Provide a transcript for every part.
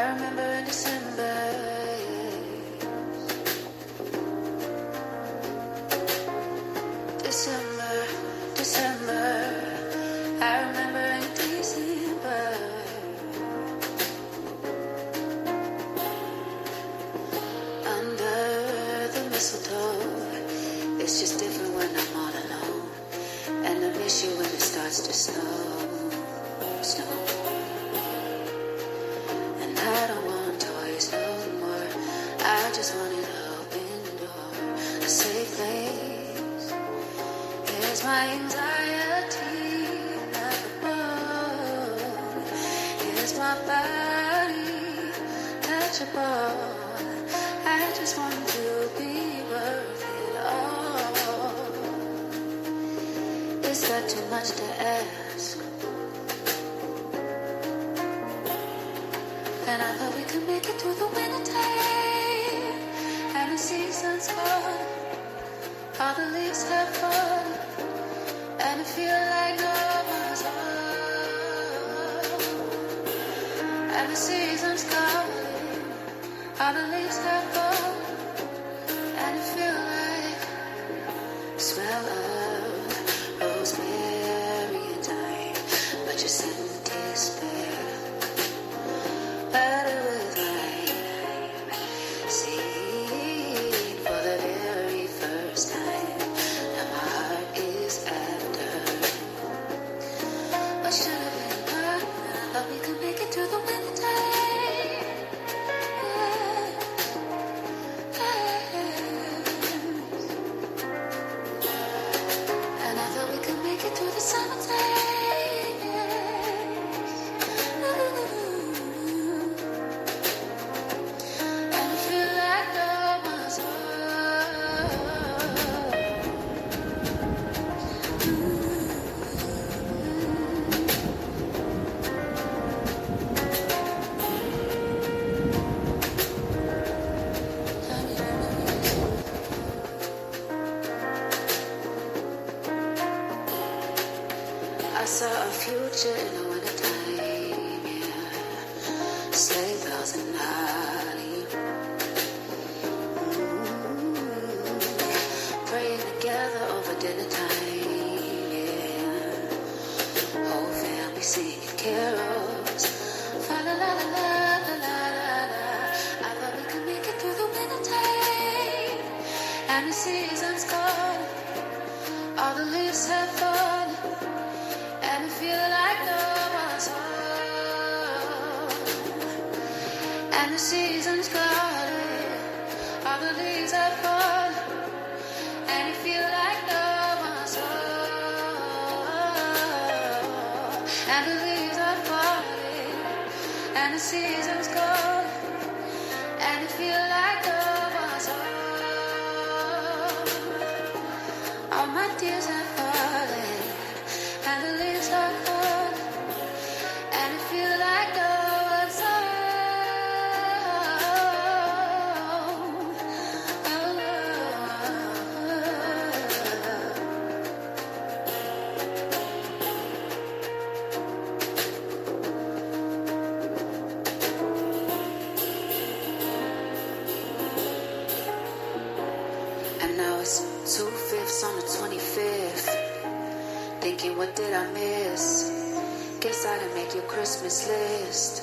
remember in December. December, I remember in December. Under the mistletoe, it's just different when I'm all alone. And I miss you when it starts to snow. And I don't want toys no more. I just want an open door, a safe place. Here's my anxiety, like a bone. Here's my body, touchable. I just want to be worth it all. Is that too much to ask? And I thought we could make it through the winter time. And the season's gone, all the leaves have fallen. And I feel like no one's home. And the season's calling, all the leaves have fallen. And I feel like the smell of rosemary and thyme, but your scent is fair. But it was like seeing for the very first time. Now my heart is after what should have been done. And I thought we could make it through the winter time. And I thought we could make it through the summertime. And I feel like no one's I saw a future in the wintertime, yeah. Sleigh bells and holly. Praying together over dinner time, yeah. Whole family singing carols. Fa la la la la la la la la. I thought we could make it through the wintertime. And the season's gone, all the leaves have fallen. And I feel like no one's home. And the season's calling, all the leaves have fallen. And I feel like no one's home. And the leaves are falling, and the season's calling. And I feel like no one's home. All my tears have fallen, and the leaves are cold, and I feel like no one's home. And now it's 2/5 on the 25th. Thinking, what did I miss? Guess I didn't make your Christmas list.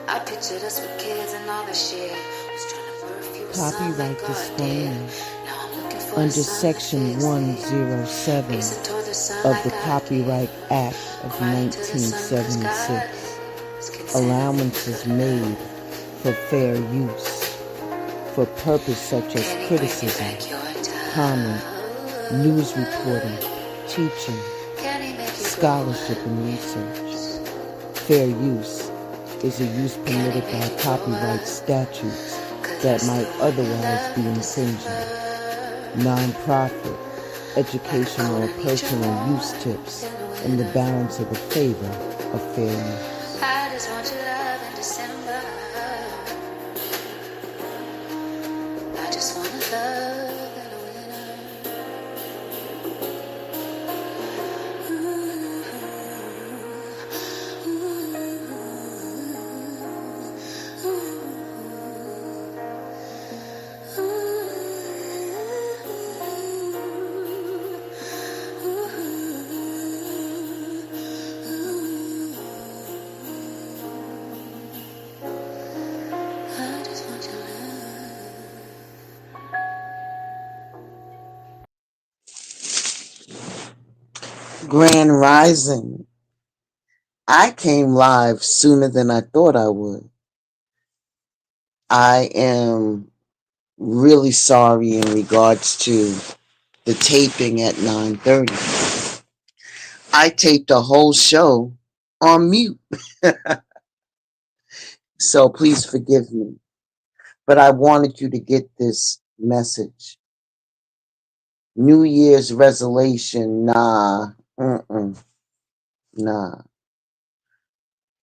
I pictured us with kids and all the shit. Was trying to birth you a son Copyright like God disclaimer. did. Now I'm looking for Under the son Section that fixed it. 107 Racing toward the sun of like the God Copyright did. Act of Crying to the sun 'cause God 1976, is consenting allowances to the made for fair use for purpose such as Can he bring me criticism, back your time? comment, news reporting, teaching, Can he make you scholarship, and research. Fair use is a use permitted by copyright statutes that might otherwise be infringing. Non-profit, educational, or personal use tips in the balance of the favor of fair use. I just want your love in December. I just want to love in the winter. Ooh, ooh, ooh. Grand Rising. I came live sooner than I thought I would. I am really sorry in regards to the taping at 9:30. I taped a whole show on mute. So please forgive me. But I wanted you to get this message. New Year's resolution, nah, nah.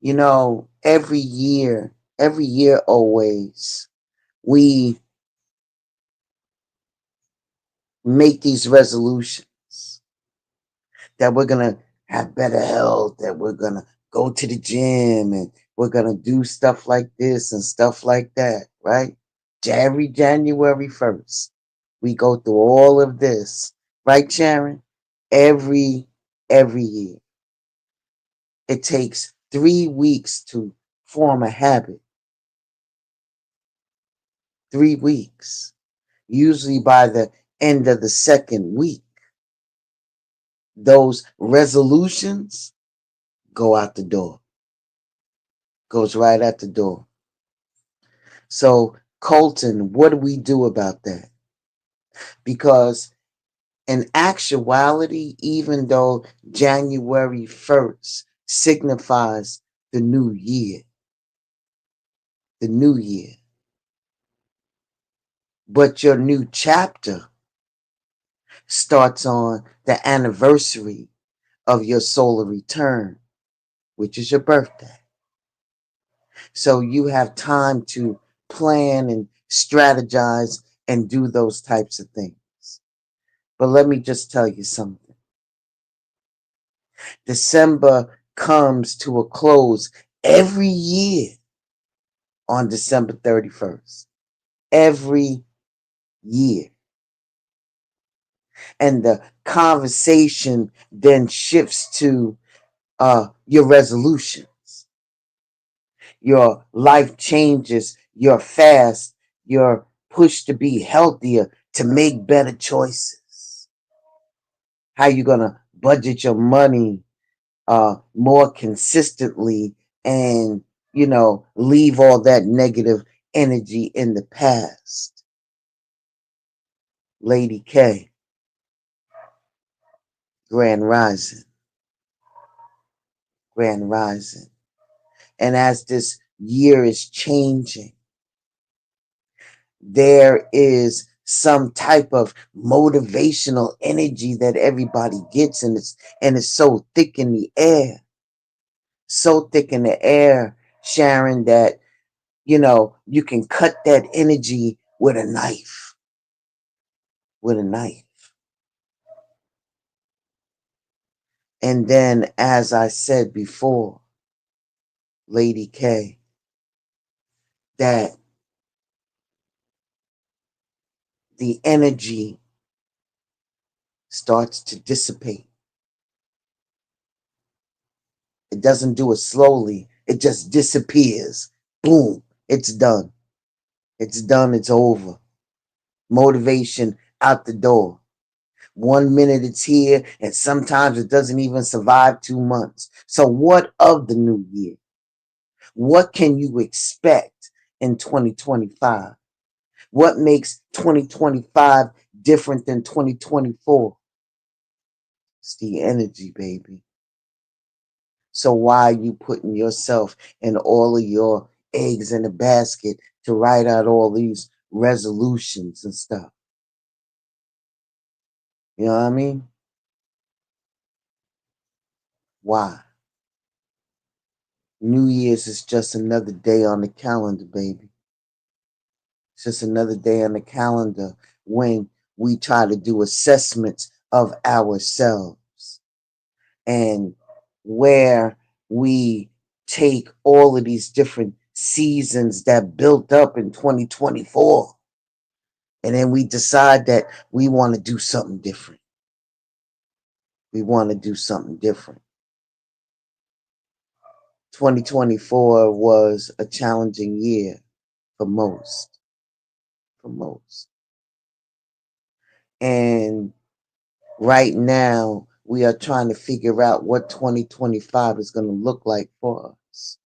You know, every year always, we make these resolutions that we're going to have better health, that we're going to go to the gym, and we're going to do stuff like this and stuff like that, right? Every January 1st, we go through all of this, right, Sharon? Every year. It takes 3 weeks to form a habit. 3 weeks. Usually by the end of the second week, those resolutions go out the door. Goes right out the door. So, Colton, what do we do about that? Because in actuality, even though January 1st signifies the new year, the new year, but your new chapter starts on the anniversary of your solar return, which is your birthday. So you have time to plan and strategize and do those types of things. But let me just tell you something. December comes to a close every year on December 31st. Every year. And the conversation then shifts to your resolutions, your life changes, your fast, your push to be healthier, to make better choices. How you gonna budget your money more consistently and, leave all that negative energy in the past. Lady K, Grand Rising, Grand Rising. And as this year is changing, there is some type of motivational energy that everybody gets, and it's so thick in the air. So thick in the air, Sharon, that you can cut that energy with a knife. With a knife. And then, as I said before, Lady K, that the energy starts to dissipate. It doesn't do it slowly. It just disappears. Boom. It's done. It's done. It's over. Motivation out the door. 1 minute it's here, and sometimes it doesn't even survive 2 months. So what of the new year? What can you expect in 2025? What makes 2025 different than 2024? It's the energy, baby. So why are you putting yourself and all of your eggs in a basket to write out all these resolutions and stuff? You know what I mean? Why? New Year's is just another day on the calendar, baby. It's just another day on the calendar when we try to do assessments of ourselves, and where we take all of these different seasons that built up in 2024, and then we decide that we want to do something different. We want to do something different. 2024 was a challenging year for most. For most. And right now, We are trying to figure out what 2025 is going to look like for us.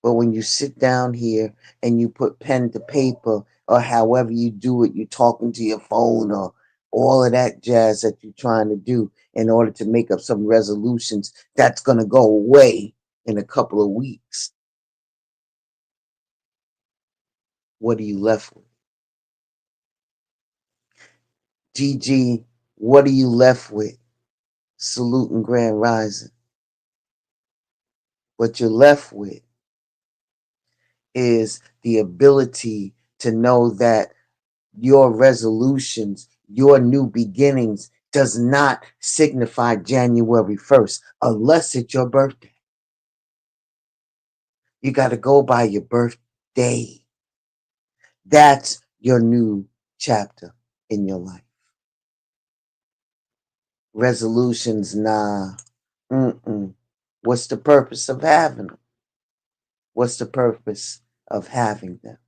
But when you sit down here and you put pen to paper, or however you do it, you talking to your phone or all of that jazz that you're trying to do in order to make up some resolutions that's going to go away in a couple of weeks, what are you left with? GG, what are you left with? Salute and Grand Rising. What you're left with is the ability to know that your resolutions, your new beginnings does not signify January 1st unless it's your birthday. You got to go by your birthday. That's your new chapter in your life. Resolutions, nah. What's the purpose of having them? What's the purpose of having them?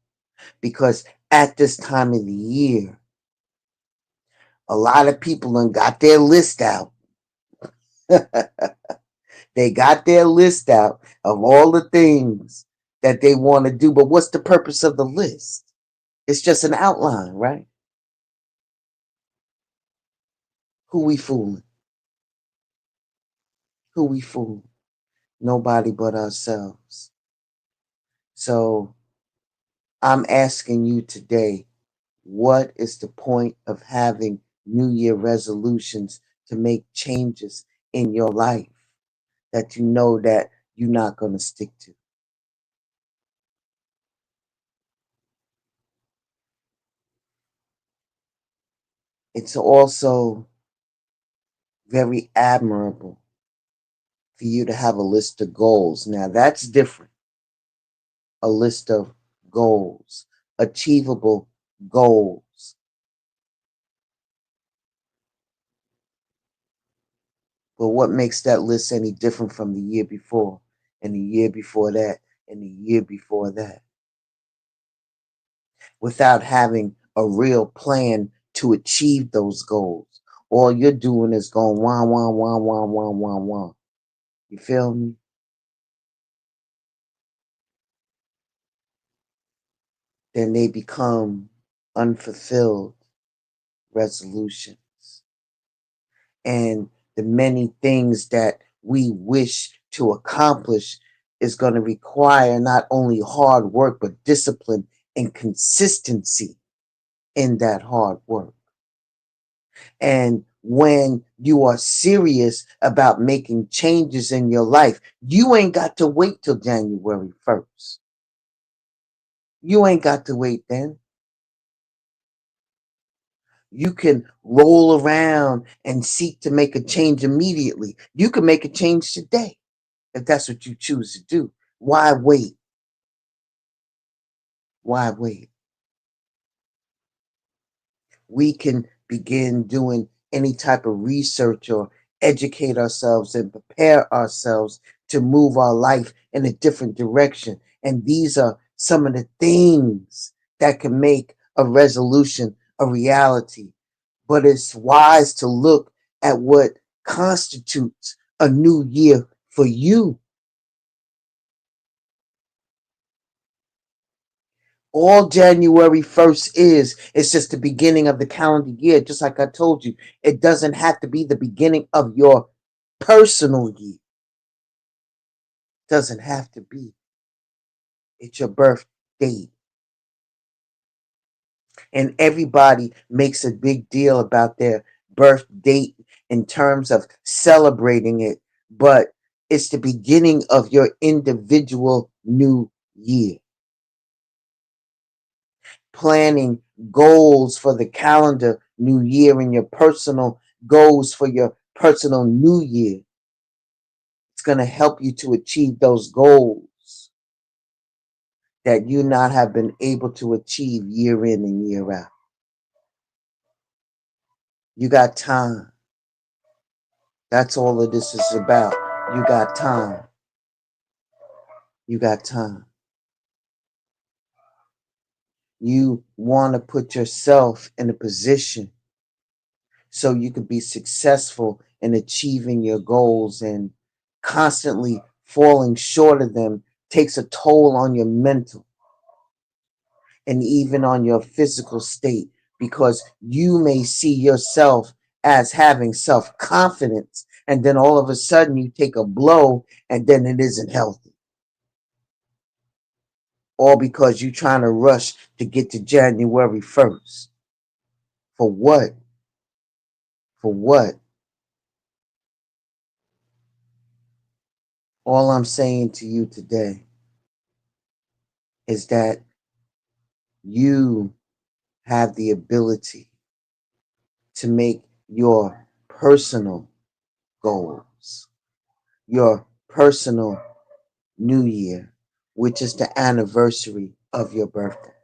Because at this time of the year, a lot of people done got their list out. They got their list out of all the things that they want to do. But what's the purpose of the list? It's just an outline, right? Who we fooling? Who we fooling? Nobody but ourselves. So I'm asking you today, what is the point of having New Year resolutions to make changes in your life that you know that you're not going to stick to? It's also very admirable for you to have a list of goals. Now, that's different. A list of goals, achievable goals. But what makes that list any different from the year before, and the year before that, and the year before that? Without having a real plan to achieve those goals. All you're doing is going wah, wah, wah, wah, wah, wah, wah. You feel me? Then they become unfulfilled resolutions. And the many things that we wish to accomplish is going to require not only hard work, but discipline and consistency in that hard work. And when you are serious about making changes in your life, you ain't got to wait till January 1st. You ain't got to wait then. You can roll around and seek to make a change immediately. You can make a change today if that's what you choose to do. Why wait? Why wait? We can begin doing any type of research or educate ourselves and prepare ourselves to move our life in a different direction. And these are some of the things that can make a resolution a reality. But it's wise to look at what constitutes a new year for you. All January 1st it's just the beginning of the calendar year. Just like I told you, it doesn't have to be the beginning of your personal year. It doesn't have to be. It's your birth date. And everybody makes a big deal about their birth date in terms of celebrating it, but it's the beginning of your individual new year. Planning goals for the calendar new year and your personal goals for your personal new year. It's going to help you to achieve those goals that you not have been able to achieve year in and year out. You got time. That's all of this is about. You got time. You got time. You want to put yourself in a position so you could be successful in achieving your goals, and constantly falling short of them takes a toll on your mental and even on your physical state, because you may see yourself as having self confidence, and then all of a sudden you take a blow and then it isn't healthy. All because you're trying to rush to get to January 1st. For what? For what? All I'm saying to you today is that you have the ability to make your personal goals, your personal New Year, which is the anniversary of your birthday.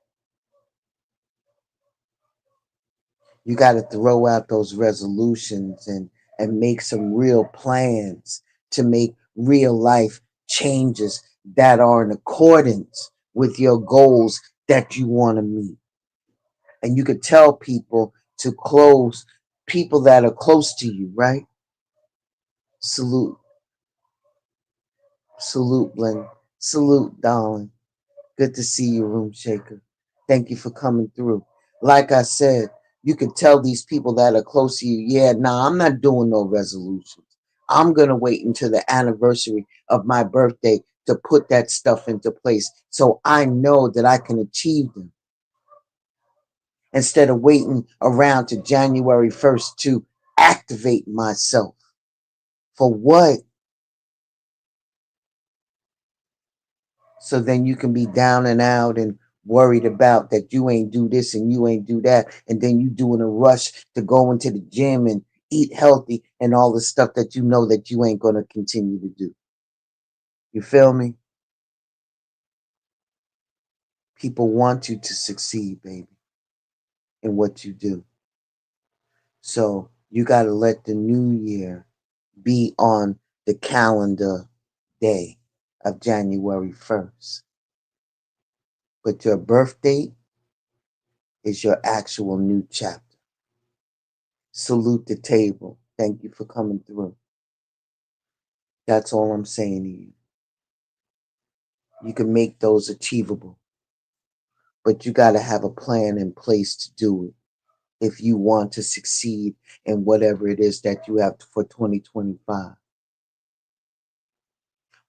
You got to throw out those resolutions and make some real plans to make real life changes that are in accordance with your goals that you want to meet. And you could tell people to close, people that are close to you, right? Salute, salute, Blend, salute, darling. Good to see you, Room Shaker. Thank you for coming through. Like I said, you can tell these people that are close to you, yeah, nah, I'm not doing no resolutions. I'm going to wait until the anniversary of my birthday to put that stuff into place so I know that I can achieve them, instead of waiting around to January 1st to activate myself. For what? So then you can be down and out and worried about that you ain't do this and you ain't do that, and then you doing a rush to go into the gym and eat healthy and all the stuff that you know that you ain't going to continue to do. You feel me? People want you to succeed, baby, in what you do. So you got to let the new year be on the calendar day of January 1st. But your birth date is your actual new chapter. Salute the table. Thank you for coming through. That's all I'm saying to you. You can make those achievable, but you got to have a plan in place to do it if you want to succeed in whatever it is that you have for 2025.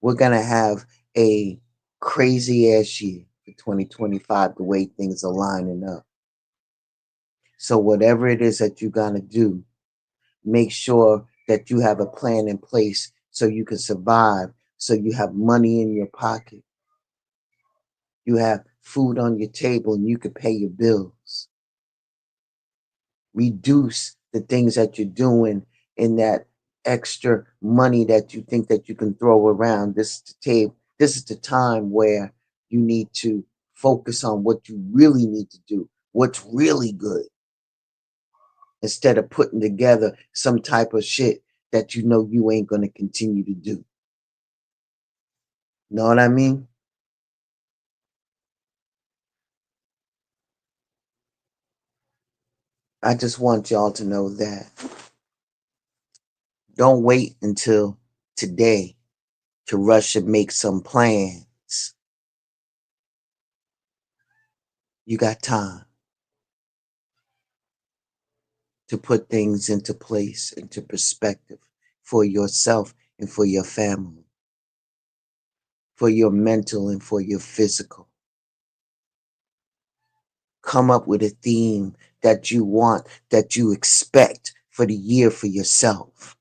We're going to have a crazy ass year for 2025, the way things are lining up. So, whatever it is that you're going to do, make sure that you have a plan in place so you can survive, so you have money in your pocket, you have food on your table, and you can pay your bills. Reduce the things that you're doing in that extra money that you think that you can throw around. This is the time where you need to focus on what you really need to do, what's really good, instead of putting together some type of shit that you know you ain't going to continue to do. Know what I mean? I just want y'all to know that. Don't wait until today to rush and make some plans. You got time to put things into place, into perspective for yourself and for your family, for your mental and for your physical. Come up with a theme that you want, that you expect for the year for yourself.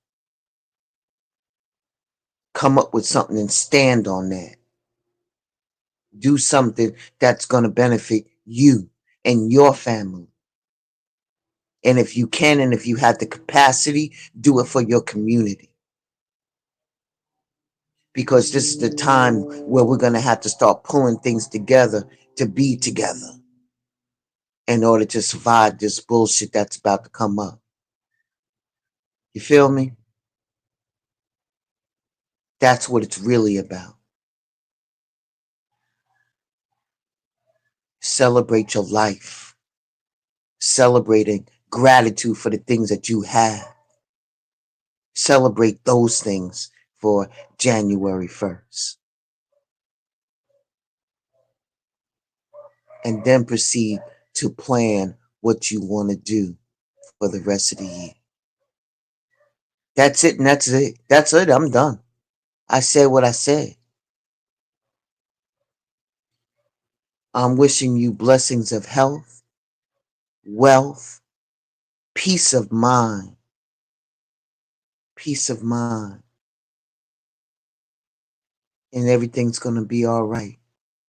Come up with something and stand on that. Do something that's going to benefit you and your family. And if you can, and if you have the capacity, do it for your community. Because this is the time where we're going to have to start pulling things together to be together in order to survive this bullshit that's about to come up. You feel me? That's what it's really about. Celebrate your life. Celebrating gratitude for the things that you have. Celebrate those things for January 1st. And then proceed to plan what you want to do for the rest of the year. That's it, and that's it. That's it. I'm done. I said what I said. I'm wishing you blessings of health, wealth, peace of mind. Peace of mind. And everything's going to be all right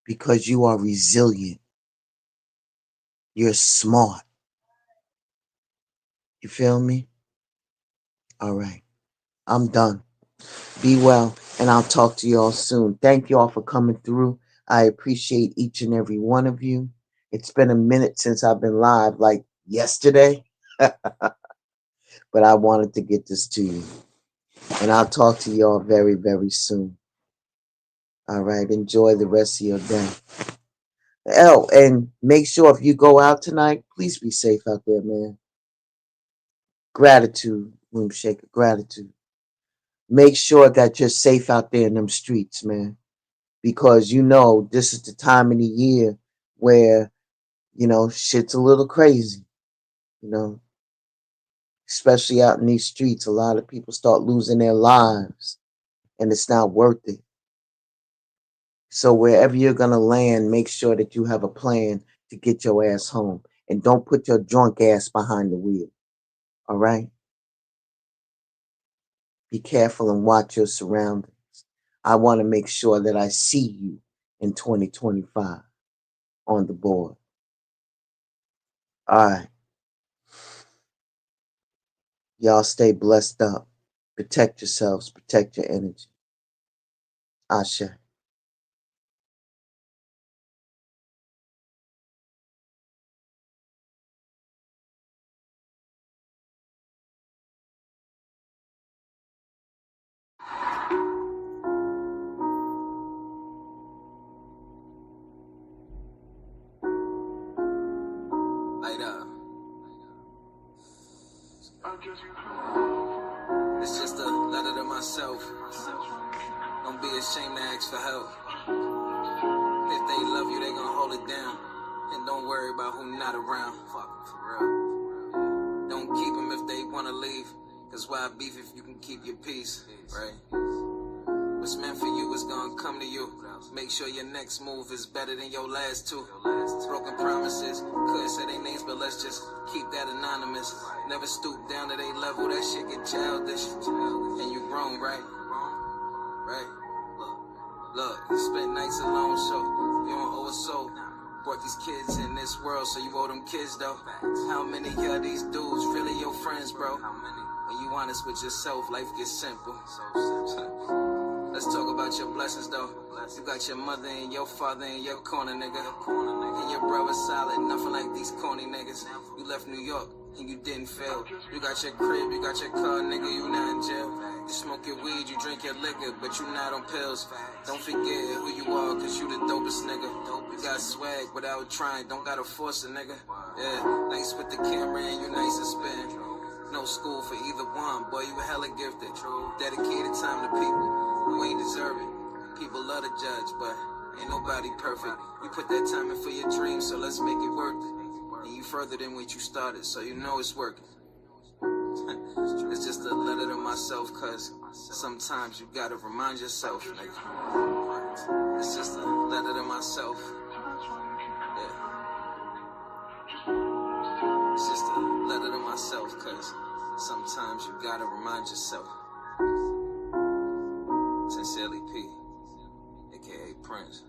because you are resilient. You're smart. You feel me? All right. I'm done. Be well, and I'll talk to y'all soon. Thank y'all for coming through. I appreciate each and every one of you. It's been a minute since I've been live, like yesterday, but I wanted to get this to you. And I'll talk to y'all very, very soon. All right. Enjoy the rest of your day. Oh, and make sure if you go out tonight, please be safe out there, man. Gratitude, Room Shaker, gratitude. Make sure that you're safe out there in them streets, man. Because you know this is the time of the year where, shit's a little crazy, especially out in these streets. A lot of people start losing their lives, and it's not worth it. So wherever you're going to land, make sure that you have a plan to get your ass home. And don't put your drunk ass behind the wheel. All right? Be careful and watch your surroundings. I want to make sure that I see you in 2025 on the board. All right. Y'all stay blessed up. Protect yourselves. Protect your energy. Ashe. Light up. It's just a letter to myself. Don't be ashamed to ask for help. If they love you, they gon' hold it down. And don't worry about who not around. Fuck, for real. Don't keep them if they wanna leave. Cause why beef if you can keep your peace, right? What's meant for you is gonna come to you. Make sure your next move is better than your last two. Broken promises, could say their names, but let's just keep that anonymous. Never stoop down to their level, that shit get childish. And you grown, right? Right? Look, you spent nights alone, so you don't owe a soul. Brought these kids in this world, so you owe them kids, though. How many of these dudes really your friends, bro? When you honest with yourself, life gets simple. Let's talk about your blessings, though. You got your mother and your father in your corner, nigga. And your brother solid, nothing like these corny niggas. You left New York and you didn't fail. You got your crib, you got your car, nigga, you not in jail. You smoke your weed, you drink your liquor, but you not on pills. Don't forget who you are, cause you the dopest nigga. You got swag without trying, don't gotta force a nigga. Yeah, nice with the camera and you nice and spin. No school for either one, boy, you hella gifted. Dedicated time to people who ain't deserve it. People love to judge, but ain't nobody perfect. You put that time in for your dreams, so let's make it work. And you further than what you started, so you know it's working. It's just a letter to myself, cause sometimes you gotta remind yourself, nigga. It's just a letter to myself. Yeah. It's just a letter to myself, cause sometimes you gotta remind yourself. Sincerely P, aka Prince.